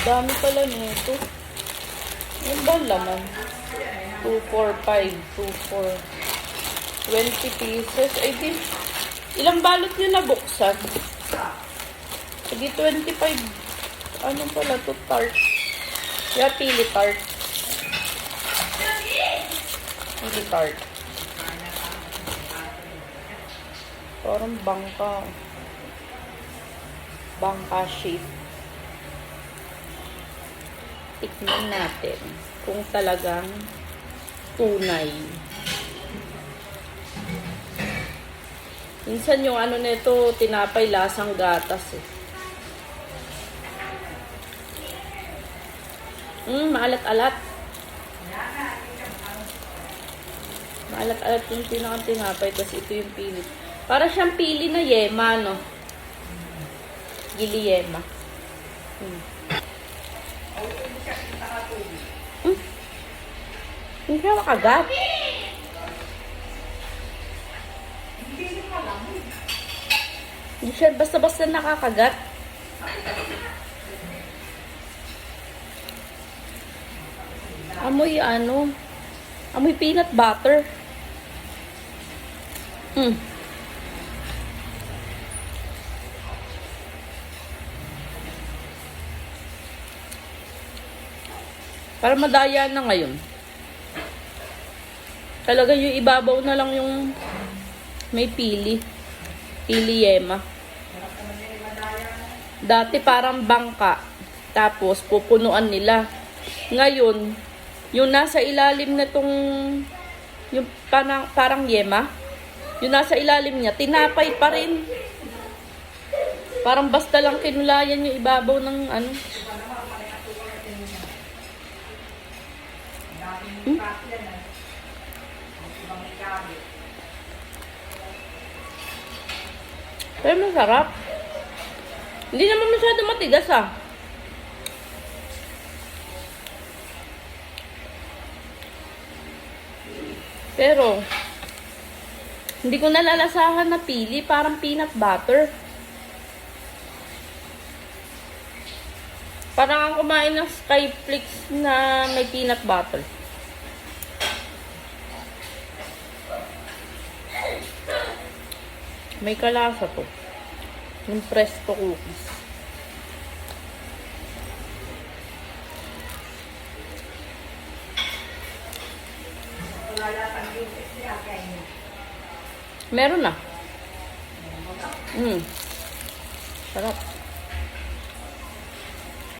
Dami pala nito. Ano ba ang laman? 2, 4, 5, 2, 4. 20 pieces. Ay, di. Ilang balot nyo nabuksan? Hindi 25. Ano pala to? Tart. Yeah, pili tart. Pili tart. Parang bangka. Bangka shape. Tikman natin kung talagang tunay. Minsan yung ano nito, tinapay lasang gatas eh. Maalat-alat. Maalat-alat yung pinakang tinapay, tapos ito yung pili. Para siyang pili na yema, no? Gili yema. Hindi siya makagat. Hindi siya basta-basta nakakagat. Amoy ano? Amoy peanut butter. Para madaya na ngayon. Talaga yung ibabaw na lang yung may pili. Pili yema. Dati parang bangka. Tapos pupunuan nila. Ngayon, yung nasa ilalim na tong yung parang yema, yung nasa ilalim niya, tinapay pa rin. Parang basta lang kinulayan yung ibabaw ng ano. Pero masarap. Hindi naman masyado matigas ah. Pero hindi ko nalalasahan na pili, parang peanut butter. Parang ang kumain ng Skyflix na may peanut butter. May kalasa to. Yung Presto cookies. Meron na. Sarap.